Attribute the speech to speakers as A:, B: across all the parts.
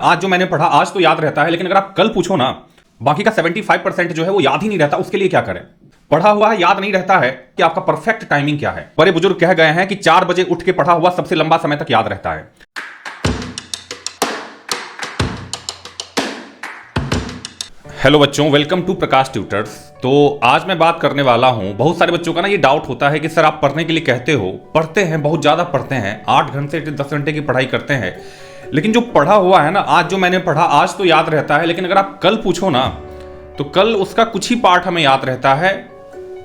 A: आज जो मैंने पढ़ा आज तो याद रहता है, लेकिन अगर आप कल पूछो ना, बाकी का 75% जो है वो याद ही नहीं रहता। उसके लिए क्या करें? पढ़ा हुआ है याद नहीं रहता है कि आपका परफेक्ट टाइमिंग क्या है। बड़े बुजुर्ग कह गए हैं कि 4 बजे उठ के पढ़ा हुआ सबसे लंबा समय तक याद रहता है। हेलो बच्चों, वेलकम टू प्रकाश ट्यूटर्स। तो आज मैं बात करने वाला हूं, बहुत सारे बच्चों का ना ये डाउट होता है कि सर आप पढ़ने के लिए कहते हो, पढ़ते हैं, बहुत ज्यादा पढ़ते हैं, 8 घंटे से 10 घंटे की पढ़ाई करते हैं, लेकिन जो पढ़ा हुआ है ना, आज जो मैंने पढ़ा आज तो याद रहता है, लेकिन अगर आप कल पूछो ना तो कल उसका कुछ ही पार्ट हमें याद रहता है,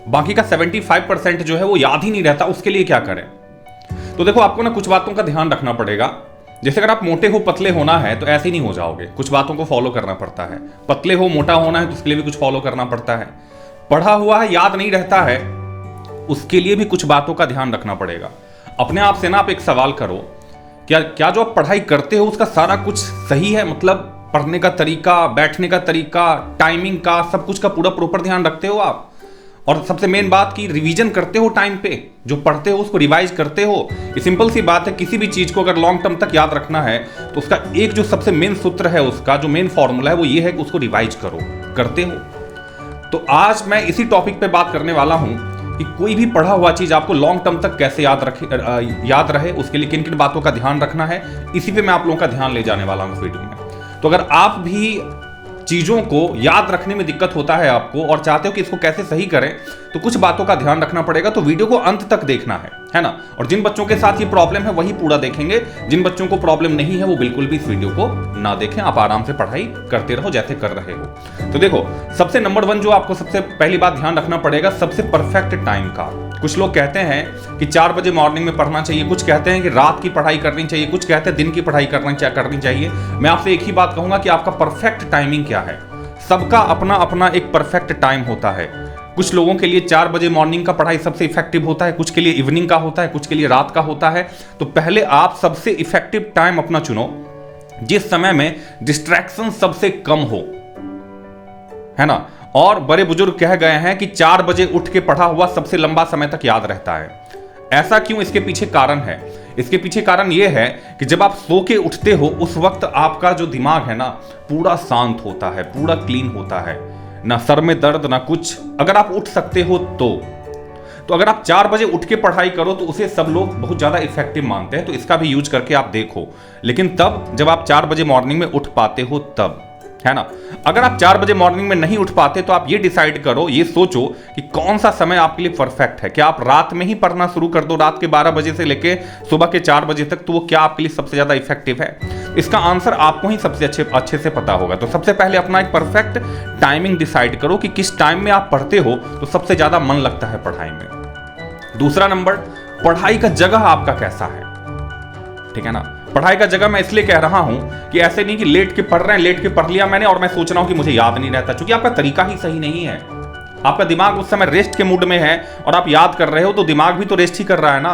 A: बाकी का 75% जो है वो याद ही नहीं रहता। उसके लिए क्या करें? तो देखो, आपको ना कुछ बातों का ध्यान रखना पड़ेगा। जैसे अगर आप मोटे हो, पतले होना है तो ऐसे ही नहीं हो जाओगे, कुछ बातों को फॉलो करना पड़ता है। पतले हो, मोटा होना है तो उसके लिए भी कुछ फॉलो करना पड़ता है। पढ़ा हुआ है याद नहीं रहता है, उसके लिए भी कुछ बातों का ध्यान रखना पड़ेगा। अपने आप से ना आप एक सवाल करो, क्या जो आप पढ़ाई करते हो उसका सारा कुछ सही है? मतलब पढ़ने का तरीका, बैठने का तरीका, टाइमिंग का, सब कुछ का पूरा प्रॉपर ध्यान रखते हो आप? और सबसे मेन बात की रिवीजन करते हो टाइम पे, जो पढ़ते हो उसको रिवाइज करते हो। ये सिंपल सी बात है, किसी भी चीज को अगर लॉन्ग टर्म तक याद रखना है तो उसका एक जो सबसे मेन सूत्र है, उसका जो मेन फॉर्मूला है वो ये है कि उसको रिवाइज करो। करते हो? तो आज मैं इसी टॉपिक पे बात करने वाला हूं कि कोई भी पढ़ा हुआ चीज आपको लॉन्ग टर्म तक कैसे याद रहे, उसके लिए किन किन बातों का ध्यान रखना है, इसी पे मैं आप लोगों का ध्यान ले जाने वाला हूं वीडियो में। तो अगर आप भी चीजों को याद रखने में दिक्कत होता है आपको और चाहते हो कि इसको कैसे सही करें, तो कुछ बातों का ध्यान रखना पड़ेगा। तो वीडियो को अंत तक देखना है ना। और जिन बच्चों के साथ ये प्रॉब्लम है वही पूरा देखेंगे, जिन बच्चों को प्रॉब्लम नहीं है वो बिल्कुल भी इस वीडियो को ना देखें। आप आराम से पढ़ाई करते रहो जैसे कर रहे हो। तो देखो, सबसे नंबर 1 जो आपको सबसे पहली बात ध्यान रखना पड़ेगा, सबसे परफेक्ट टाइम का। कुछ लोग कहते हैं कि 4 बजे मॉर्निंग में पढ़ना चाहिए, कुछ कहते हैं कि रात की पढ़ाई करनी चाहिए, कुछ कहते हैं दिन की पढ़ाई करनी चाहिए। मैं आपसे एक ही बात कहूंगा कि आपका परफेक्ट टाइमिंग क्या है। सबका अपना अपना एक परफेक्ट टाइम होता है। कुछ लोगों के लिए 4 बजे मॉर्निंग का पढ़ाई सबसे इफेक्टिव होता है, कुछ के लिए इवनिंग का होता है, कुछ के लिए रात का होता है। तो पहले आप सबसे इफेक्टिव टाइम अपना चुनो जिस समय में डिस्ट्रैक्शन सबसे कम हो, है ना। और बड़े बुजुर्ग कह गए हैं कि 4 बजे उठ के पढ़ा हुआ सबसे लंबा समय तक याद रहता है। ऐसा क्यों? इसके पीछे कारण है। इसके पीछे कारण यह है कि जब आप सो के उठते हो उस वक्त आपका जो दिमाग है ना, पूरा शांत होता है, पूरा क्लीन होता है, ना सर में दर्द ना कुछ। अगर आप उठ सकते हो तो अगर आप 4 बजे उठ के पढ़ाई करो तो उसे सब लोग बहुत ज्यादा इफेक्टिव मानते हैं। तो इसका भी यूज करके आप देखो, लेकिन तब जब आप 4 बजे मॉर्निंग में उठ पाते हो तब, है ना। अगर आप 4 बजे मॉर्निंग में नहीं उठ पाते तो आप ये डिसाइड करो, ये सोचो कि कौन सा समय आपके लिए परफेक्ट है। क्या आप रात में ही पढ़ना शुरू कर दो, रात के 12 बजे से लेके सुबह के 4 बजे तक, तो वो क्या आपके लिए सबसे ज्यादा इफेक्टिव है? इसका आंसर आपको ही सबसे अच्छे से पता होगा। तो सबसे पहले अपना एक परफेक्ट टाइमिंग डिसाइड करो कि किस टाइम में आप पढ़ते हो तो सबसे ज्यादा मन लगता है पढ़ाई में। दूसरा नंबर, पढ़ाई का जगह आपका कैसा है, ठीक है ना। पढ़ाई का जगह मैं इसलिए कह रहा हूं कि ऐसे नहीं कि लेट के पढ़ रहे हैं, लेट के पढ़ लिया मैंने और मैं सोच रहा हूं कि मुझे याद नहीं रहता, क्योंकि आपका तरीका ही सही नहीं है। आपका दिमाग उस समय रेस्ट के मूड में है और आप याद कर रहे हो, तो दिमाग भी तो रेस्ट ही कर रहा है ना।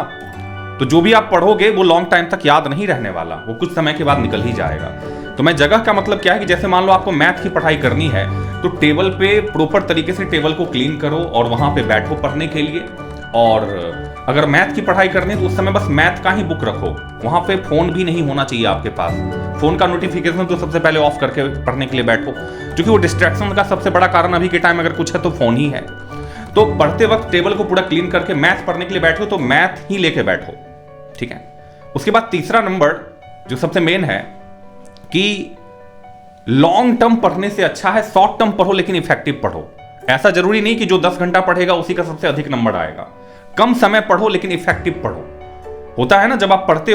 A: तो जो भी आप पढ़ोगे वो लॉन्ग टाइम तक याद नहीं रहने वाला, वो कुछ समय के बाद निकल ही जाएगा। तो मैं जगह का मतलब क्या है कि जैसे मान लो आपको मैथ की पढ़ाई करनी है तो टेबल पे प्रॉपर तरीके से टेबल को क्लीन करो और वहां पे बैठो पढ़ने के लिए। और अगर मैथ की पढ़ाई करनी है तो उस समय बस मैथ का ही बुक रखो, वहां पे फोन भी नहीं होना चाहिए आपके पास। फोन का नोटिफिकेशन तो सबसे पहले ऑफ करके पढ़ने के लिए बैठो, क्योंकि वो डिस्ट्रैक्शन का सबसे बड़ा कारण अभी के टाइम अगर कुछ है तो फोन ही है। तो पढ़ते वक्त टेबल को पूरा क्लीन करके मैथ पढ़ने के लिए बैठो तो मैथ ही लेके बैठो, ठीक है। उसके बाद तीसरा नंबर जो सबसे मेन है कि लॉन्ग टर्म पढ़ने से अच्छा है शॉर्ट टर्म पढ़ो, लेकिन इफेक्टिव पढ़ो। ऐसा जरूरी नहीं कि जो 10 घंटा पढ़ेगा उसी का सबसे अधिक नंबर आएगा। कम समय पढ़ो लेकिन इफेक्टिव पढ़ो। होता है ना, जब आप पढ़ते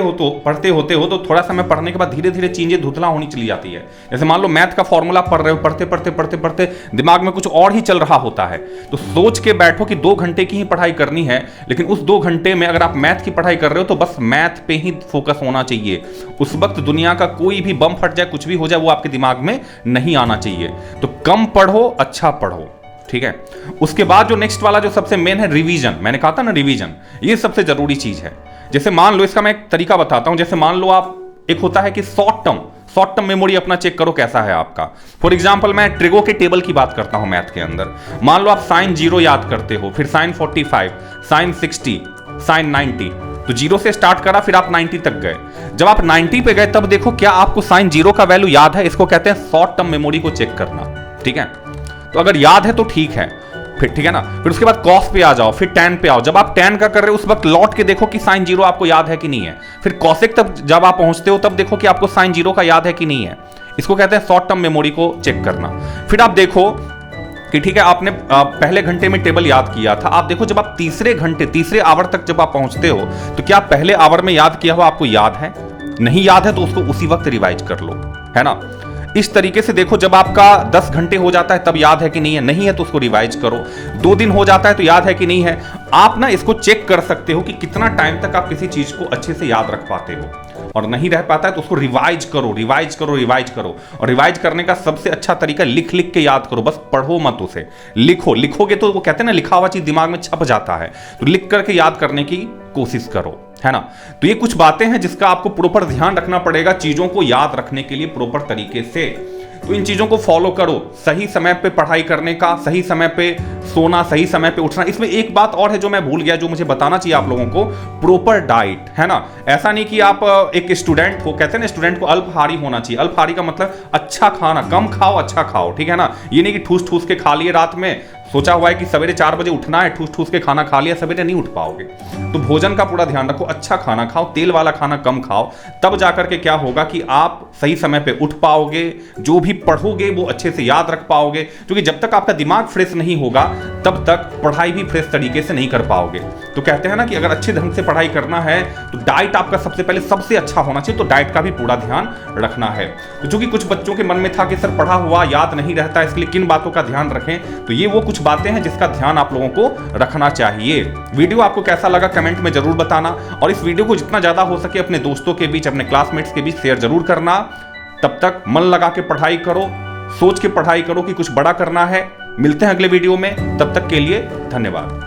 A: होते हो तो थोड़ा समय पढ़ने के बाद धीरे धीरे चीजें धुंधला होनी चली जाती है। जैसे मान लो मैथ का फॉर्मूला पढ़ रहे हो, पढ़ते दिमाग में कुछ और ही चल रहा होता है। तो सोच के बैठो कि 2 घंटे की ही पढ़ाई करनी है, लेकिन उस 2 घंटे में अगर आप मैथ की पढ़ाई कर रहे हो तो बस मैथ पे ही फोकस होना चाहिए। उस वक्त दुनिया का कोई भी बम फट जाए, कुछ भी हो जाए, वो आपके दिमाग में नहीं आना चाहिए। तो कम पढ़ो, अच्छा पढ़ो, ठीक है। उसके बाद जो नेक्स्ट वाला जो सबसे मेन है, रिवीजन। मैंने कहा था ना, रिवीजन ये सबसे जरूरी चीज है। जैसे मान लो, इसका मैं एक तरीका बताता हूं। जैसे मान लो आप, एक होता है कि शॉर्ट टर्म मेमोरी अपना चेक करो कैसा है आपका। फॉर एग्जांपल मैं ट्रिगो के टेबल की बात करता हूं मैथ के अंदर। मान लो आप साइन 0 याद करते हो, फिर साइन 45, साइन 60, साइन 90, तो 0 से स्टार्ट करा फिर आप 90 तक गए। जब आप 90 पे गए तब देखो क्या आपको साइन जीरो का वैल्यू याद है। इसको कहते हैं शॉर्ट टर्म मेमोरी को चेक करना, ठीक है। तो अगर याद है तो ठीक है, फिर ठीक है ना। फिर उसके बाद कॉस पे आ जाओ, फिर टैन पे आओ। जब आप टैन का कर रहे हो उस वक्त लौट के देखो कि साइन जीरो आपको याद है कि नहीं है। फिर कॉसेक तब जब आप पहुंचते हो तब देखो कि आपको साइन जीरो का याद है कि नहीं है। इसको कहते हैं शॉर्ट टर्म मेमोरी को चेक करना। फिर आप देखो कि ठीक है आपने पहले घंटे में टेबल याद किया था, आप देखो जब आप तीसरे आवर तक जब आप पहुंचते हो तो क्या पहले आवर में याद किया हुआ आपको याद है? नहीं याद है तो उसको उसी वक्त रिवाइज कर लो, है ना। इस तरीके से देखो जब आपका 10 घंटे हो जाता है तब याद है कि नहीं है, नहीं है तो उसको रिवाइज करो। 2 दिन हो जाता है तो याद है कि नहीं है। आप ना इसको चेक कर सकते हो कि कितना टाइम तक आप किसी चीज को अच्छे से याद रख पाते हो, और नहीं रह पाता है तो उसको रिवाइज करो, रिवाइज करो, रिवाइज करो। और रिवाइज करने का सबसे अच्छा तरीका लिख लिख के याद करो, बस पढ़ो मत उसे, लिखो। लिखोगे तो वो कहते हैं ना लिखा हुआ चीज दिमाग में छप जाता है, तो लिख करके याद करने की कोशिश करो, है ना। तो ये कुछ बातें हैं जिसका आपको प्रॉपर ध्यान रखना पड़ेगा चीजों को याद रखने के लिए प्रॉपर तरीके से। तो इन चीजों को फॉलो करो, सही समय पे पढ़ाई करने का, सही समय पे सोना, सही समय पे उठना। इसमें एक बात और है जो मैं भूल गया, जो मुझे बताना चाहिए आप लोगों को, प्रॉपर डाइट, है ना। ऐसा नहीं कि आप एक स्टूडेंट हो, कहते हैं ना स्टूडेंट को अल्पहारी होना चाहिए। अल्पहारी का मतलब अच्छा खाना, कम खाओ अच्छा खाओ, ठीक है ना। ये नहीं कि ठूस ठूस के खा लिए रात में, सोचा हुआ है कि सवेरे 4 बजे उठना है, ठूस ठूस के खाना खा लिया, सवेरे नहीं उठ पाओगे। तो भोजन का पूरा ध्यान रखो, अच्छा खाना खाओ, तेल वाला खाना कम खाओ, तब जाकर के क्या होगा कि आप सही समय पे उठ पाओगे, जो भी पढ़ोगे वो अच्छे से याद रख पाओगे। क्योंकि जब तक आपका दिमाग फ्रेश नहीं होगा तब तक पढ़ाई भी फ्रेश तरीके से नहीं कर पाओगे। तो कहते हैं ना कि अगर अच्छे ढंग से पढ़ाई करना है तो डाइट आपका सबसे पहले सबसे अच्छा होना चाहिए, तो डाइट का भी पूरा ध्यान रखना है। तो चूंकि कुछ बच्चों के मन में था कि सर पढ़ा हुआ याद नहीं रहता, इसलिए किन बातों का ध्यान रखें, तो ये वो कुछ बातें हैं जिसका ध्यान आप लोगों को रखना चाहिए। वीडियो आपको कैसा लगा कमेंट में जरूर बताना, और इस वीडियो को जितना ज्यादा हो सके अपने दोस्तों के बीच, अपने क्लासमेट्स के बीच शेयर जरूर करना। तब तक मन लगा के पढ़ाई करो, सोच के पढ़ाई करो कि कुछ बड़ा करना है। मिलते हैं अगले वीडियो में, तब तक के लिए धन्यवाद।